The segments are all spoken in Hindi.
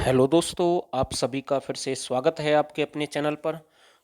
हेलो दोस्तों, आप सभी का फिर से स्वागत है आपके अपने चैनल पर।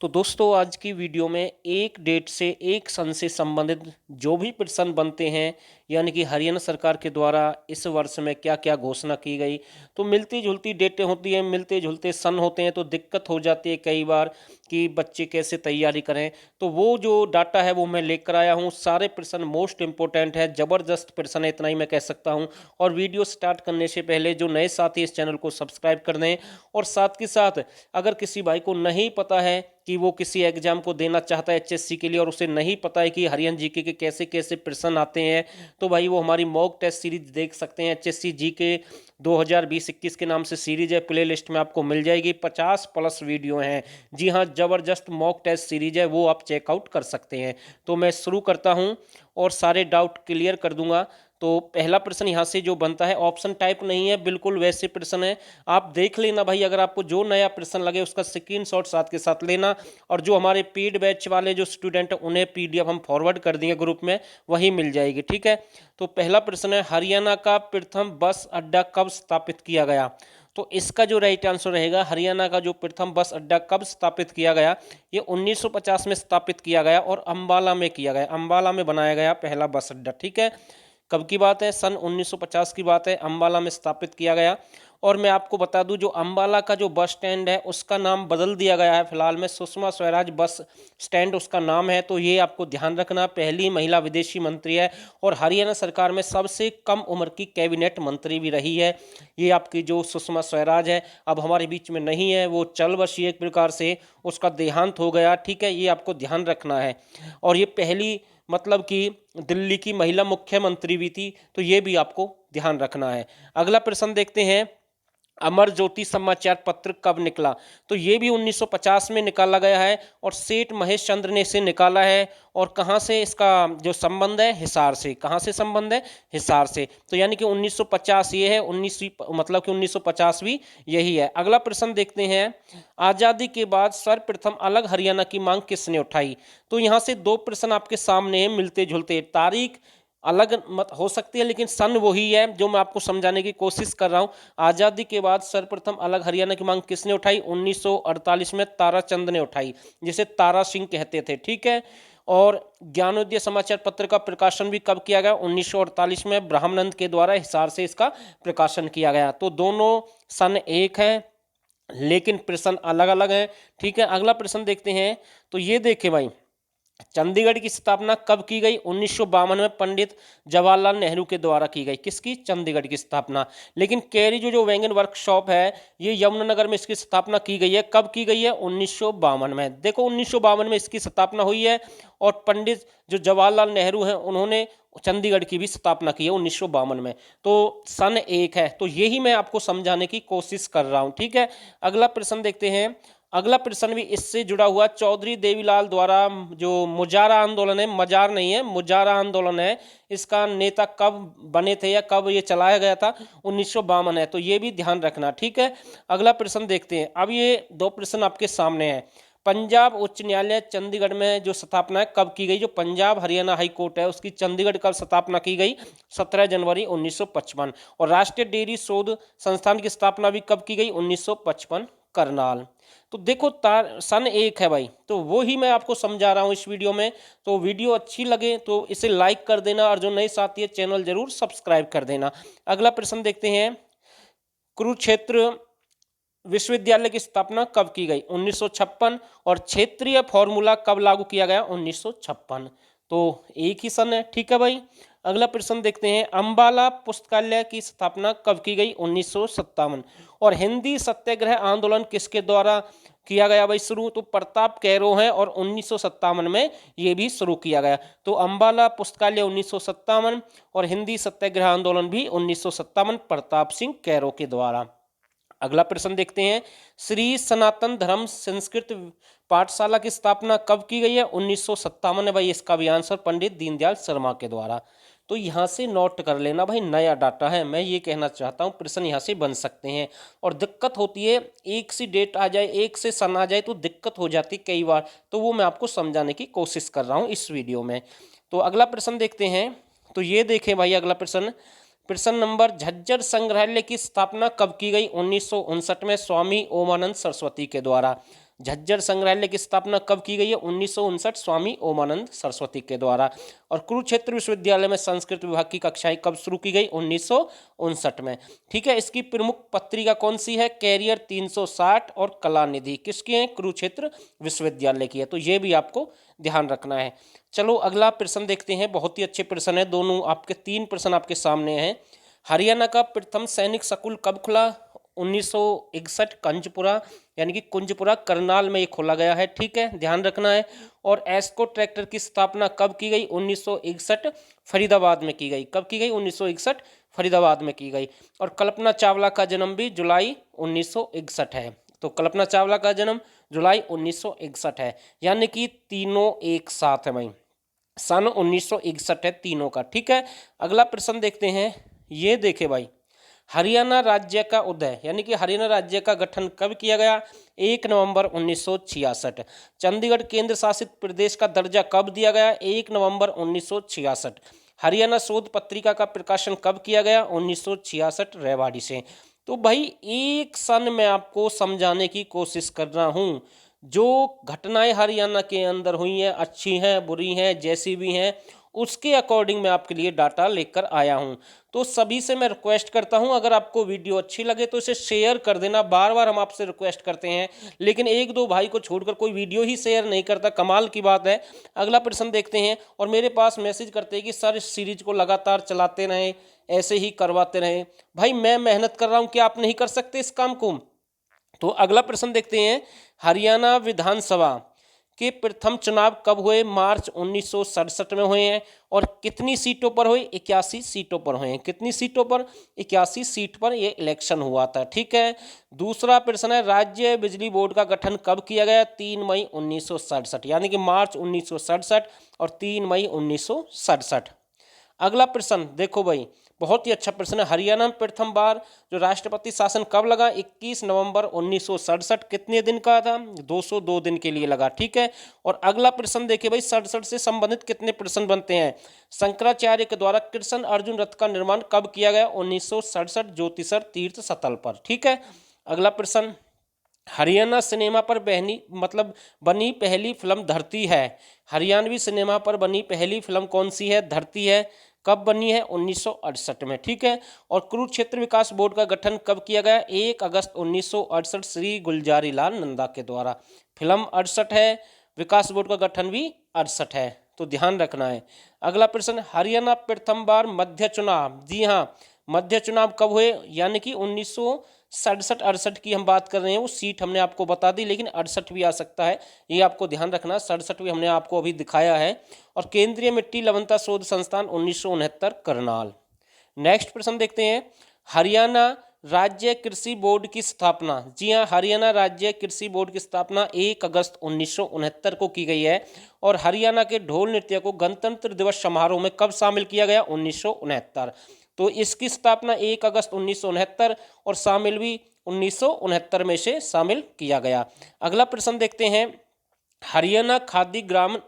तो दोस्तों, आज की वीडियो में एक डेट से एक सन से संबंधित जो भी प्रश्न बनते हैं, यानी कि हरियाणा सरकार के द्वारा इस वर्ष में क्या क्या घोषणा की गई, तो मिलती जुलती डेटें होती हैं, मिलते जुलते सन होते हैं, तो दिक्कत हो जाती है कई बार कि बच्चे कैसे तैयारी करें। तो वो जो डाटा है वो मैं लेकर आया हूँ। सारे प्रश्न मोस्ट इंपॉर्टेंट है, ज़बरदस्त प्रश्न है, इतना ही मैं कह सकता हूँ। और वीडियो स्टार्ट करने से पहले जो नए साथी इस चैनल को सब्सक्राइब कर दें, और साथ के साथ अगर किसी भाई को नहीं पता है कि वो किसी एग्जाम को देना चाहता है एचएससी के लिए, और उसे नहीं पता है कि हरियाणा जीके के कैसे कैसे प्रश्न आते हैं, तो भाई वो हमारी मॉक टेस्ट सीरीज देख सकते हैं। एचएससी जीके 2020-21 के नाम से सीरीज है, प्ले लिस्ट में आपको मिल जाएगी। 50+ वीडियो हैं। जी हाँ, ज़बरदस्त मॉक टेस्ट सीरीज है, वो आप चेकआउट कर सकते हैं। तो मैं शुरू करता हूँ और सारे डाउट क्लियर कर दूंगा। तो पहला प्रश्न यहाँ से जो बनता है, ऑप्शन टाइप नहीं है, बिल्कुल वैसे प्रश्न है। आप देख लेना भाई, अगर आपको जो नया प्रश्न लगे उसका स्क्रीनशॉट साथ के साथ लेना। और जो हमारे पेड बैच वाले जो स्टूडेंट हैं उन्हें पीडीएफ हम फॉरवर्ड कर देंगे ग्रुप में, वही मिल जाएगी। ठीक है। तो पहला प्रश्न है, हरियाणा का प्रथम बस अड्डा कब स्थापित किया गया? तो इसका जो राइट आंसर रहेगा, हरियाणा का जो प्रथम बस अड्डा कब स्थापित किया गया, ये 1950 में स्थापित किया गया और अंबाला में किया गया। अंबाला में बनाया गया पहला बस अड्डा। ठीक है। कब की बात है? सन 1950 की बात है, अंबाला में स्थापित किया गया। और मैं आपको बता दूं, जो अंबाला का जो बस स्टैंड है उसका नाम बदल दिया गया है फिलहाल में, सुषमा स्वराज बस स्टैंड उसका नाम है। तो ये आपको ध्यान रखना, पहली महिला विदेशी मंत्री है और हरियाणा सरकार में सबसे कम उम्र की कैबिनेट मंत्री भी रही है। ये आपकी जो सुषमा स्वराज है, अब हमारे बीच में नहीं है, वो चल बसी एक प्रकार से, उसका देहांत हो गया। ठीक है, ये आपको ध्यान रखना है। और ये पहली मतलब कि दिल्ली की महिला मुख्यमंत्री भी थी, तो ये भी आपको ध्यान रखना है। अगला प्रश्न देखते हैं, अमर ज्योति समाचार पत्र कब निकला? तो ये भी 1950 में निकाला गया है और सेठ महेश चंद्र ने इसे निकाला है। और कहाँ से इसका जो संबंध है? हिसार से। कहाँ से संबंध है? हिसार से। तो यानी कि 1950 ये है, 19 मतलब कि 1950 भी यही है। अगला प्रश्न देखते हैं, आज़ादी के बाद सर्वप्रथम अलग हरियाणा की मांग किसने उठाई? तो यहाँ से दो प्रश्न आपके सामने मिलते जुलते, तारीख अलग मत हो सकती है लेकिन सन वही है, जो मैं आपको समझाने की कोशिश कर रहा हूं। आज़ादी के बाद सर्वप्रथम अलग हरियाणा की मांग किसने उठाई? 1948 में ताराचंद ने उठाई, जिसे तारा सिंह कहते थे। ठीक है। और ज्ञानोदय समाचार पत्र का प्रकाशन भी कब किया गया? 1948 में ब्रह्मानंद के द्वारा हिसार से इसका प्रकाशन किया गया। तो दोनों सन एक है लेकिन प्रश्न अलग अलग हैं। ठीक है। अगला प्रश्न देखते हैं, तो ये देखे भाई, चंडीगढ़ की स्थापना कब की गई? 1952 में पंडित जवाहरलाल नेहरू के द्वारा की गई। किसकी? चंडीगढ़ की स्थापना। लेकिन कैरी जो वैगन वर्कशॉप है, ये यमुनानगर में इसकी स्थापना की गई है। कब की गई है? 1952 में। देखो, 1952 में इसकी स्थापना हुई है और पंडित जो जवाहरलाल नेहरू हैं उन्होंने चंडीगढ़ की भी स्थापना की है 1952 में। तो सन एक है। तो यही मैं आपको समझाने की कोशिश कर रहा हूं। ठीक है। अगला प्रश्न देखते हैं। अगला प्रश्न भी इससे जुड़ा हुआ, चौधरी देवीलाल द्वारा जो मुजारा आंदोलन है, मजार नहीं है, मुजारा आंदोलन है, इसका नेता कब बने थे या कब ये चलाया गया था? 1952 है। तो ये भी ध्यान रखना। ठीक है। अगला प्रश्न देखते हैं। अब ये दो प्रश्न आपके सामने हैं, पंजाब उच्च न्यायालय चंडीगढ़ में जो स्थापना है कब की गई? जो पंजाब हरियाणा हाई कोर्ट है उसकी चंडीगढ़ कब स्थापना की गई? 17 जनवरी 1955। और राष्ट्रीय डेयरी शोध संस्थान की स्थापना भी कब की गई? 1955, करनाल। तो देखो, सन एक है भाई, तो वो ही मैं आपको समझा रहा हूँ इस वीडियो में। तो वीडियो अच्छी लगे तो इसे लाइक कर देना, और जो नए साथी है चैनल जरूर सब्सक्राइब कर देना। अगला प्रश्न देखते हैं, कुरुक्षेत्र विश्वविद्यालय की स्थापना कब की गई? 1956। और क्षेत्रीय फॉर्मूला कब लागू किया गया? 1956। तो एक ही सन है। ठीक है भाई। अगला प्रश्न देखते हैं, अंबाला पुस्तकालय की स्थापना कब की गई? 1957। और हिंदी सत्याग्रह आंदोलन किसके द्वारा किया गया भाई शुरू? तो प्रताप कैरो है और 1957 में ये भी शुरू किया गया। तो अंबाला पुस्तकालय 1957 और हिंदी सत्याग्रह आंदोलन भी 1957, प्रताप सिंह कैरो के द्वारा। अगला प्रश्न देखते हैं, श्री सनातन धर्म संस्कृत पाठशाला की स्थापना कब की गई है? 1957 है भाई, इसका भी आंसर पंडित दीनदयाल शर्मा के द्वारा। तो यहाँ से नोट कर लेना भाई, नया डाटा है, मैं ये कहना चाहता हूँ, प्रश्न यहाँ से बन सकते हैं। और दिक्कत होती है, एक सी डेट आ जाए, एक से सन आ जाए तो दिक्कत हो जाती कई बार, तो वो मैं आपको समझाने की कोशिश कर रहा हूँ इस वीडियो में। तो अगला प्रश्न देखते हैं। तो ये देखें भाई, अगला प्रश्न, प्रश्न नंबर, झज्जर संग्रहालय की स्थापना कब की गई? 1959 में स्वामी ओमानंद सरस्वती के द्वारा। झज्जर संग्रहालय की स्थापना कब की गई है? 1959 स्वामी ओमानंद सरस्वती के द्वारा। और कुरुक्षेत्र विश्वविद्यालय में संस्कृत विभाग की कक्षाएं कब शुरू की गई? 1959 में। ठीक है, इसकी प्रमुख पत्रिका कौन सी है? कैरियर 360 और कलानिधि किसकी है? कुरुक्षेत्र विश्वविद्यालय की है। तो ये भी आपको ध्यान रखना है। चलो अगला प्रश्न देखते हैं, बहुत ही अच्छे प्रश्न है, दोनों आपके 3 प्रश्न आपके सामने हैं। हरियाणा का प्रथम सैनिक स्कूल कब खुला? 1961 कंजपुरा यानी कि कुंजपुरा करनाल में ये खोला गया है। ठीक है, ध्यान रखना है। और एस्को ट्रैक्टर की स्थापना कब की गई? 1961 फरीदाबाद में की गई। कब की गई? 1961 फरीदाबाद में की गई। और कल्पना चावला का जन्म भी जुलाई 1961 है। तो कल्पना चावला का जन्म जुलाई 1961 है, यानी कि तीनों एक साथ है भाई, सन 1961 है तीनों का। ठीक है, अगला प्रश्न देखते हैं। ये देखे भाई, हरियाणा राज्य का उदय यानी कि हरियाणा राज्य का गठन कब किया गया? 1 नवंबर 1966। चंडीगढ़ केंद्र शासित प्रदेश का दर्जा कब दिया गया? 1 नवंबर 1966। हरियाणा शोध पत्रिका का प्रकाशन कब किया गया? 1966 रेवाड़ी से। तो भाई एक सन में आपको समझाने की कोशिश कर रहा हूँ। जो घटनाएं हरियाणा के अंदर हुई हैं, अच्छी हैं बुरी हैं जैसी भी हैं, उसके अकॉर्डिंग मैं आपके लिए डाटा लेकर आया हूं। तो सभी से मैं रिक्वेस्ट करता हूं, अगर आपको वीडियो अच्छी लगे तो इसे शेयर कर देना। बार बार हम आपसे रिक्वेस्ट करते हैं, लेकिन एक दो भाई को छोड़कर कोई वीडियो ही शेयर नहीं करता, कमाल की बात है। अगला प्रश्न देखते हैं। और मेरे पास मैसेज करते हैं कि सर इस सीरीज को लगातार चलाते रहें, ऐसे ही करवाते रहें। भाई मैं मेहनत कर रहा हूं, क्या आप नहीं कर सकते इस काम को? तो अगला प्रश्न देखते हैं। हरियाणा विधानसभा के प्रथम चुनाव कब हुए? मार्च 1967 में हुए हैं। और कितनी सीटों पर हुए? 81 सीटों पर हुए हैं। कितनी सीटों पर? 81 सीट पर ये इलेक्शन हुआ था। ठीक है, दूसरा प्रश्न है, राज्य बिजली बोर्ड का गठन कब किया गया? 3 मई 1967, यानी कि मार्च 1967 और 3 मई 1967। अगला प्रश्न देखो भाई, बहुत ही अच्छा प्रश्न है। हरियाणा में प्रथम बार जो राष्ट्रपति शासन कब लगा? 21 नवंबर 1967। कितने दिन का था? 202 दिन के लिए लगा। ठीक है, और अगला प्रश्न देखिए भाई, 67 से संबंधित कितने प्रश्न बनते हैं? शंकराचार्य के द्वारा कृष्ण अर्जुन रथ का निर्माण कब किया गया? 1967 ज्योतिषर तीर्थ स्थल पर। ठीक है, अगला प्रश्न, हरियाणा सिनेमा पर बनी पहली फिल्म धरती है। हरियाणवी सिनेमा पर बनी पहली फिल्म कौन सी है? धरती है। कब बनी है? 1968 में। ठीक है, और कुरुक्षेत्र विकास बोर्ड का गठन कब किया गया? 1 अगस्त 1968 श्री गुलजारी लाल नंदा के द्वारा। फिल्म 68 है, विकास बोर्ड का गठन भी 68 है, तो ध्यान रखना है। अगला प्रश्न, हरियाणा प्रथम बार मध्य चुनाव, जी हाँ, मध्य चुनाव कब हुए? यानी कि 1967-68 की हम बात कर रहे हैं। वो सीट हमने आपको बता दी, लेकिन 68 भी आ सकता है, ये आपको ध्यान रखना। 67 भी हमने आपको अभी दिखाया है। और केंद्रीय मिट्टी लवणता शोध संस्थान 1969 करनाल। नेक्स्ट प्रश्न देखते हैं। हरियाणा राज्य कृषि बोर्ड की स्थापना, जी हाँ, हरियाणा राज्य कृषि बोर्ड की स्थापना 1 अगस्त 1969 को की गई है। और हरियाणा के ढोल नृत्य को गणतंत्र दिवस समारोह में कब शामिल किया गया? 1969। तो इसकी स्थापना 1 अगस्त 1969 और शामिल भी 1969 में से शामिल किया गया। अगला प्रश्न देखते हैं। हरियाणा खादी ग्राम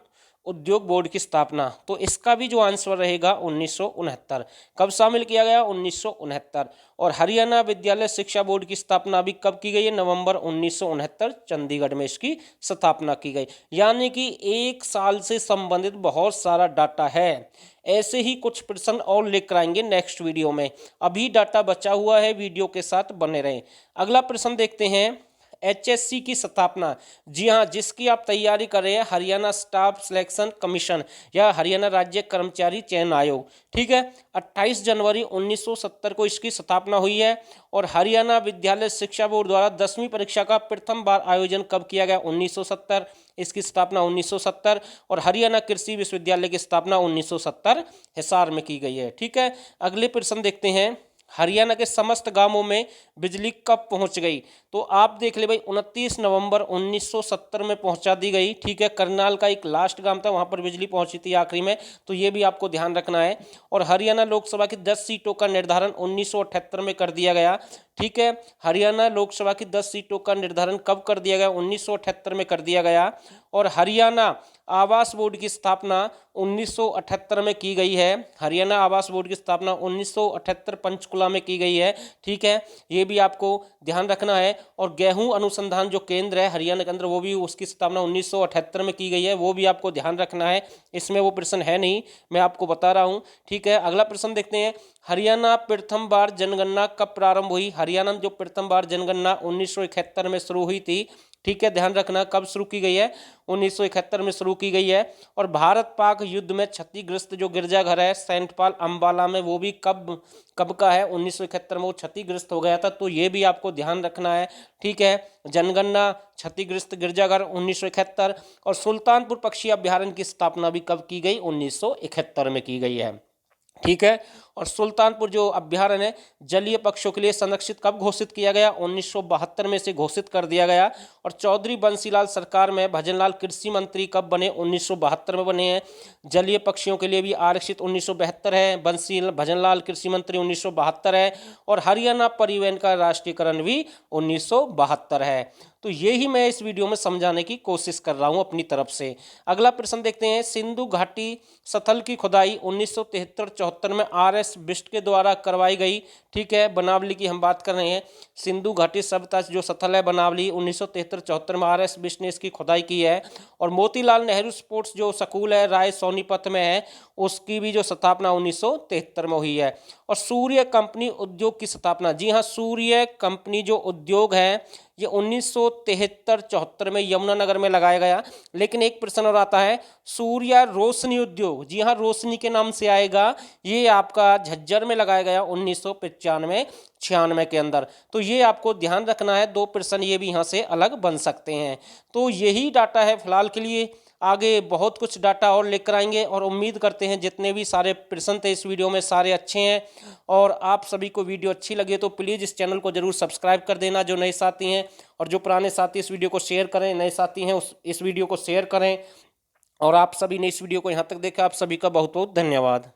उद्योग बोर्ड की स्थापना, तो इसका भी जो आंसर रहेगा 1969। कब शामिल किया गया? 1969। और हरियाणा विद्यालय शिक्षा बोर्ड की स्थापना भी कब की गई है? नवंबर 1969 चंडीगढ़ में इसकी स्थापना की गई। यानी कि एक साल से संबंधित बहुत सारा डाटा है। ऐसे ही कुछ प्रश्न और लेकर आएंगे नेक्स्ट वीडियो में। अभी डाटा बचा हुआ है, वीडियो के साथ बने रहें। अगला प्रश्न देखते हैं। HSC की स्थापना, जी हाँ, जिसकी आप तैयारी कर रहे हैं, हरियाणा स्टाफ सिलेक्शन कमीशन या हरियाणा राज्य कर्मचारी चयन आयोग। ठीक है, 28 जनवरी 1970 को इसकी स्थापना हुई है। और हरियाणा विद्यालय शिक्षा बोर्ड द्वारा 10वीं परीक्षा का प्रथम बार आयोजन कब किया गया? 1970, इसकी स्थापना 1970। और हरियाणा कृषि विश्वविद्यालय की स्थापना 1970 हिसार में की गई है। ठीक है, अगले प्रश्न देखते हैं। हरियाणा के समस्त गांवों में बिजली कब पहुंच गई? तो आप देख ले भाई, 29 नवंबर 1970 में पहुंचा दी गई। ठीक है, करनाल का एक लास्ट गांव था, वहां पर बिजली पहुंची थी आखिरी में, तो ये भी आपको ध्यान रखना है। और हरियाणा लोकसभा की 10 सीटों का निर्धारण 1978 में कर दिया गया। ठीक है, हरियाणा लोकसभा की 10 सीटों का निर्धारण कब कर दिया गया? 1978 में कर दिया गया। और हरियाणा आवास बोर्ड की स्थापना 1978 में की गई है। हरियाणा आवास बोर्ड की स्थापना 1978 पंचकुला में की गई है। ठीक है, ये भी आपको ध्यान रखना है। और गेहूं अनुसंधान जो केंद्र है हरियाणा के अंदर, वो भी उसकी स्थापना 1978 में की गई है, वो भी आपको ध्यान रखना है। इसमें वो प्रश्न है नहीं, मैं आपको बता रहा हूँ। ठीक है, अगला प्रश्न देखते हैं। हरियाणा प्रथम बार जनगणना कब प्रारंभ हुई? हरियाणा में जो प्रथम बार जनगणना 1971 में शुरू हुई थी। ठीक है, ध्यान रखना कब शुरू की गई है, 1971 में शुरू की गई है। और भारत पाक युद्ध में क्षतिग्रस्त जो गिरजाघर है सेंट पॉल अंबाला में, वो भी कब कब का है, 1971 में वो क्षतिग्रस्त हो गया था, तो ये भी आपको ध्यान रखना है। ठीक है, जनगणना, क्षतिग्रस्त गिरजाघर 1971। और सुल्तानपुर पक्षी अभ्यारण्य की स्थापना भी कब की गई, 1971 में की गई है। ठीक है, और सुल्तानपुर जो अभ्यारण्य है जलीय पक्षियों के लिए संरक्षित कब घोषित किया गया, 1972 में से घोषित कर दिया गया। और चौधरी बंसीलाल सरकार में भजनलाल कृषि मंत्री कब बने, 1972 में बने हैं। जलीय पक्षियों के लिए भी आरक्षित 1972 है, भजनलाल कृषि मंत्री 1972 है। और हरियाणा परिवहन का राष्ट्रीयकरण भी 1972 है। तो यही मैं इस वीडियो में समझाने की कोशिश कर रहा हूं अपनी तरफ से। अगला प्रश्न देखते हैं। सिंधु घाटी स्थल की खुदाई 1973-74 में आर.एस. बिष्ट के द्वारा करवाई गई। ठीक है, बनावली की हम बात कर रहे हैं। सिंधु घाटी सभ्यता जो स्थल है बनावली, 1973-74 में आर.एस. बिष्ट ने इसकी खुदाई की है। और मोतीलाल नेहरू स्पोर्ट्स जो स्कूल है राय सोनीपत में है, उसकी भी जो स्थापना 1973 में हुई है। और सूर्य कंपनी उद्योग की स्थापना, जी हाँ, सूर्य कंपनी जो उद्योग है ये 1973-74 में यमुनानगर में लगाया गया। लेकिन एक प्रश्न और आता है, सूर्या रोशनी उद्योग, जी हाँ, रोशनी के नाम से आएगा, ये आपका झज्जर में लगाया गया 1995-96 के अंदर। तो ये आपको ध्यान रखना है, दो प्रश्न ये भी यहाँ से अलग बन सकते हैं। तो यही डाटा है फिलहाल के लिए, आगे बहुत कुछ डाटा और लेकर आएंगे। और उम्मीद करते हैं जितने भी सारे प्रश्न थे इस वीडियो में सारे अच्छे हैं। और आप सभी को वीडियो अच्छी लगे तो प्लीज़ इस चैनल को जरूर सब्सक्राइब कर देना, जो नए साथी हैं। और जो पुराने साथी इस वीडियो को शेयर करें, नए साथी हैं इस वीडियो को शेयर करें। और आप सभी ने इस वीडियो को यहाँ तक देखा, आप सभी का बहुत बहुत धन्यवाद।